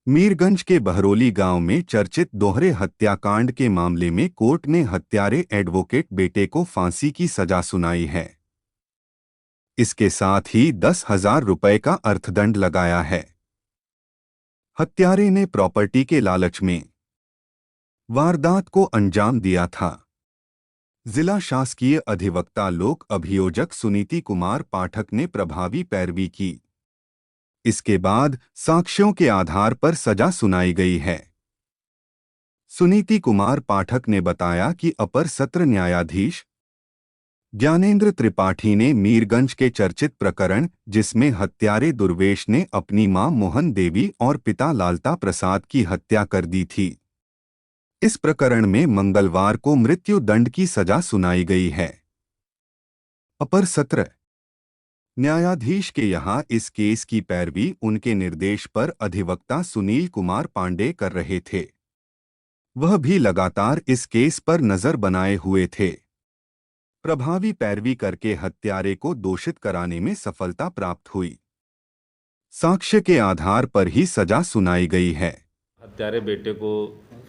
मीरगंज के बहरोली गांव में चर्चित दोहरे हत्याकांड के मामले में कोर्ट ने हत्यारे एडवोकेट बेटे को फांसी की सजा सुनाई है। इसके साथ ही 10,000 रुपए का अर्थदंड लगाया है। हत्यारे ने प्रॉपर्टी के लालच में वारदात को अंजाम दिया था। जिला शासकीय अधिवक्ता लोक अभियोजक सुनीति कुमार पाठक ने प्रभावी पैरवी की। इसके बाद साक्ष्यों के आधार पर सजा सुनाई गई है। सुनीति कुमार पाठक ने बताया कि अपर सत्र न्यायाधीश ज्ञानेंद्र त्रिपाठी ने मीरगंज के चर्चित प्रकरण, जिसमें हत्यारे दुर्वेश ने अपनी मां मोहन देवी और पिता लालता प्रसाद की हत्या कर दी थी, इस प्रकरण में मंगलवार को मृत्यु दंड की सजा सुनाई गई है। अपर सत्र न्यायाधीश के यहां इस केस की पैरवी उनके निर्देश पर अधिवक्ता सुनील कुमार पांडे कर रहे थे। वह भी लगातार इस केस पर नजर बनाए हुए थे। प्रभावी पैरवी करके हत्यारे को दोषित कराने में सफलता प्राप्त हुई। साक्ष्य के आधार पर ही सजा सुनाई गई है। हत्यारे बेटे को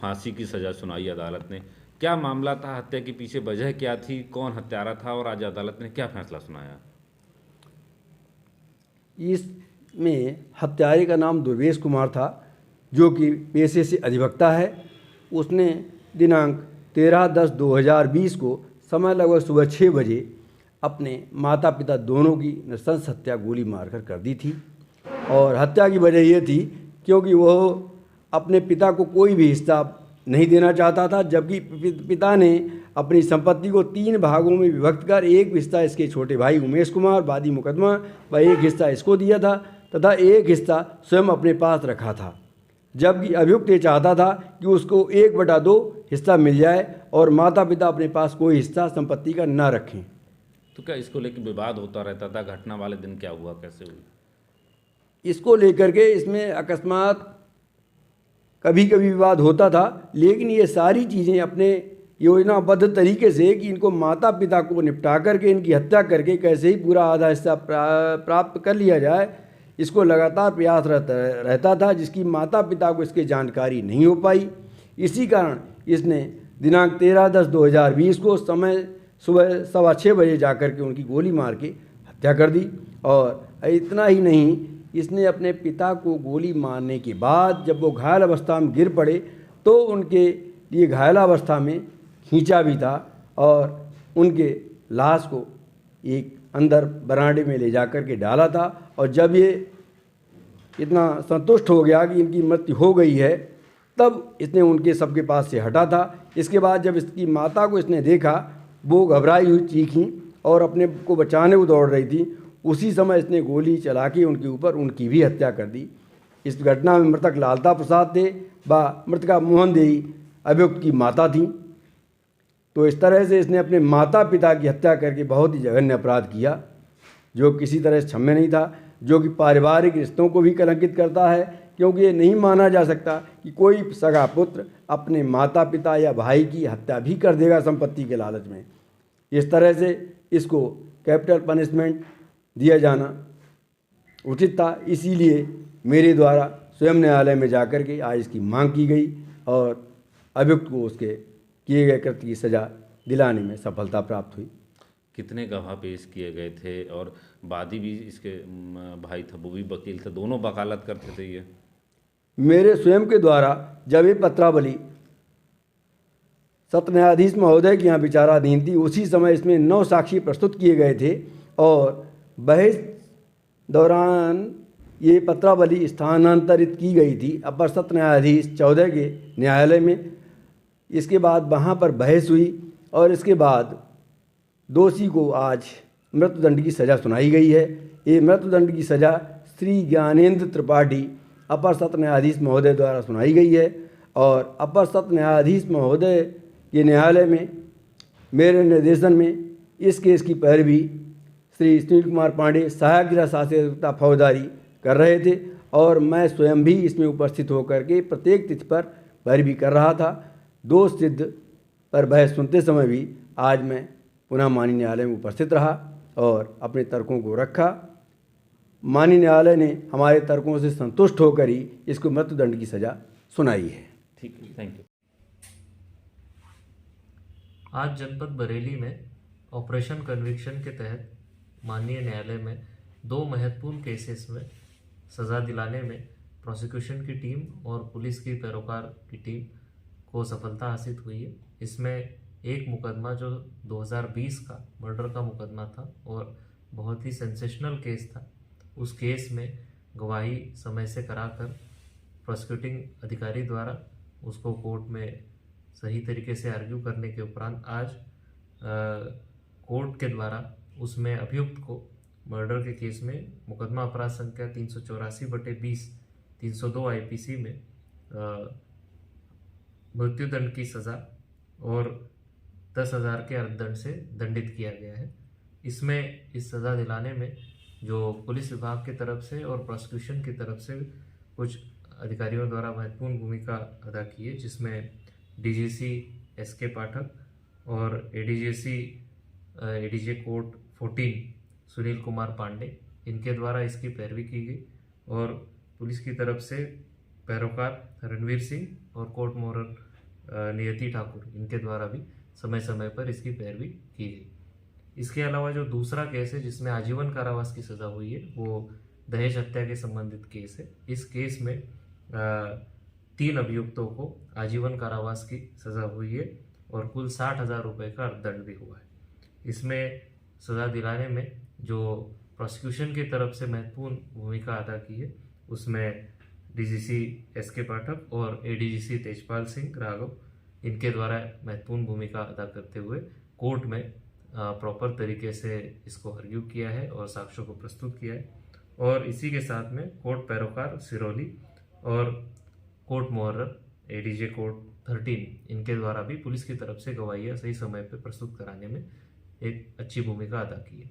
फांसी की सजा सुनाई अदालत ने। क्या मामला था? हत्या के पीछे वजह क्या थी? कौन हत्यारा था? और आज अदालत ने क्या फैसला सुनाया? इसमें हत्यारे का नाम दुर्वेश कुमार था, जो कि पेशे से अधिवक्ता है। उसने दिनांक 13/10/2020 को समय लगभग सुबह 6 बजे अपने माता पिता दोनों की नृशंस हत्या गोली मारकर कर दी थी। और हत्या की वजह ये थी क्योंकि वह अपने पिता को कोई भी हिस्सा नहीं देना चाहता था, जबकि पिता ने अपनी संपत्ति को 3 भागों में विभक्त कर एक हिस्सा इसके छोटे भाई उमेश कुमार वादी मुकदमा व एक हिस्सा इसको दिया था तथा एक हिस्सा स्वयं अपने पास रखा था, जबकि अभियुक्त ये चाहता था कि उसको 1/2 हिस्सा मिल जाए और माता पिता अपने पास कोई हिस्सा संपत्ति का न रखें। तो क्या इसको लेकर विवाद होता रहता था? घटना वाले दिन क्या हुआ, कैसे हुई? इसको लेकर के इसमें अकस्मात कभी कभी विवाद होता था, लेकिन ये सारी चीज़ें अपने योजनाबद्ध तरीके से कि इनको माता पिता को निपटा करके इनकी हत्या करके कैसे ही पूरा आधा हिस्सा प्राप्त कर लिया जाए, इसको लगातार प्रयास रहता था, जिसकी माता पिता को इसकी जानकारी नहीं हो पाई। इसी कारण इसने दिनांक 13/10/2020 को समय सुबह 6:15 बजे जाकर के उनकी गोली मार के हत्या कर दी। और इतना ही नहीं, इसने अपने पिता को गोली मारने के बाद जब वो घायल अवस्था में गिर पड़े तो उनके लिए घायलावस्था में खींचा भी था और उनके लाश को एक अंदर बरामदे में ले जाकर के डाला था। और जब ये इतना संतुष्ट हो गया कि इनकी मृत्यु हो गई है, तब इसने उनके सबके पास से हटा था। इसके बाद जब इसकी माता को इसने देखा, वो घबराई हुई चीखी और अपने को बचाने को दौड़ रही थी। उसी समय इसने गोली चला के उनके ऊपर उनकी भी हत्या कर दी। इस घटना में मृतक लालता प्रसाद थे व मृतका मोहन देवी अभियुक्त की माता थी। तो इस तरह से इसने अपने माता पिता की हत्या करके बहुत ही जघन्य अपराध किया, जो किसी तरह से क्षम्य नहीं था, जो कि पारिवारिक रिश्तों को भी कलंकित करता है, क्योंकि ये नहीं माना जा सकता कि कोई सगा पुत्र अपने माता पिता या भाई की हत्या भी कर देगा संपत्ति के लालच में। इस तरह से इसको कैपिटल पनिशमेंट दिया जाना उचित था। इसीलिए मेरे द्वारा स्वयं न्यायालय में जाकर के आज इसकी मांग की गई और अभियुक्त को उसके किए गए कृत्य की सज़ा दिलाने में सफलता प्राप्त हुई। कितने गवाह पेश किए गए थे? और वादी भी इसके भाई था, वो भी वकील थे, दोनों वकालत करते थे। ये मेरे स्वयं के द्वारा जब ये पत्रावली सत्र न्यायाधीश महोदय के यहाँ विचाराधीन थी, उसी समय इसमें 9 साक्षी प्रस्तुत किए गए थे और बहस दौरान ये पत्रावली स्थानांतरित की गई थी अपर सत्र न्यायाधीश 14 के न्यायालय में। इसके बाद वहाँ पर बहस हुई और इसके बाद दोषी को आज मृत्युदंड की सज़ा सुनाई गई है। ये मृत्युदंड की सज़ा श्री ज्ञानेंद्र त्रिपाठी अपर सत्र न्यायाधीश महोदय द्वारा सुनाई गई है। और अपर सत्र न्यायाधीश महोदय के न्यायालय में मेरे निर्देशन में इस केस की पैरवी श्री सुनील कुमार पांडे सहायक जिला शासकीय अधिवक्ता फौजदारी कर रहे थे और मैं स्वयं भी इसमें उपस्थित होकर के प्रत्येक तिथि पर पैरवी कर रहा था। दोष सिद्ध पर बहस सुनते समय भी आज मैं पुनः माननीय न्यायालय में उपस्थित रहा और अपने तर्कों को रखा। माननीय न्यायालय ने हमारे तर्कों से संतुष्ट होकर ही इसको मृत्युदंड की सज़ा सुनाई है। ठीक है, थैंक यू। आज जनपद बरेली में ऑपरेशन कन्विक्शन के तहत माननीय न्यायालय में 2 महत्वपूर्ण केसेस में सज़ा दिलाने में प्रोसिक्यूशन की टीम और पुलिस की पैरोकार की टीम को सफलता हासिल हुई है। इसमें एक मुकदमा जो 2020 का मर्डर का मुकदमा था और बहुत ही सेंसेशनल केस था, उस केस में गवाही समय से कराकर प्रोसिक्यूटिंग अधिकारी द्वारा उसको कोर्ट में सही तरीके से आर्ग्यू करने के उपरांत आज कोर्ट के द्वारा उसमें अभियुक्त को मर्डर के केस में मुकदमा अपराध संख्या 384/20 302 आईपीसी में मृत्युदंड की सज़ा और 10,000 के अर्थदंड से दंडित किया गया है। इसमें इस सज़ा दिलाने में जो पुलिस विभाग की तरफ से और प्रोसिक्यूशन की तरफ से कुछ अधिकारियों द्वारा महत्वपूर्ण भूमिका अदा की है, जिसमें डीजीसी एसके पाठक और एडीजे कोर्ट 14 सुनील कुमार पांडे, इनके द्वारा इसकी पैरवी की गई और पुलिस की तरफ से पैरोकार रणवीर सिंह और कोर्ट मोहर नियति ठाकुर, इनके द्वारा भी समय समय पर इसकी पैरवी की गई। इसके अलावा जो दूसरा केस है जिसमें आजीवन कारावास की सज़ा हुई है, वो दहेज हत्या के संबंधित केस है। इस केस में 3 अभियुक्तों को आजीवन कारावास की सज़ा हुई है और कुल 60,000 रुपये का अर्थदंड भी हुआ है। इसमें सज़ा दिलाने में जो प्रोसिक्यूशन की तरफ से महत्वपूर्ण भूमिका अदा की है, उसमें डीजीसी एसके पाठक और एडीजीसी तेजपाल सिंह राघव, इनके द्वारा महत्वपूर्ण भूमिका अदा करते हुए कोर्ट में प्रॉपर तरीके से इसको आर्ग्यू किया है और साक्ष्यों को प्रस्तुत किया है। और इसी के साथ में कोर्ट पैरोकार सिरोली और कोर्ट मुहर्रर एडीजे कोर्ट 13, इनके द्वारा भी पुलिस की तरफ से गवाहियाँ सही समय पर प्रस्तुत कराने में एक अच्छी भूमिका अदा की है।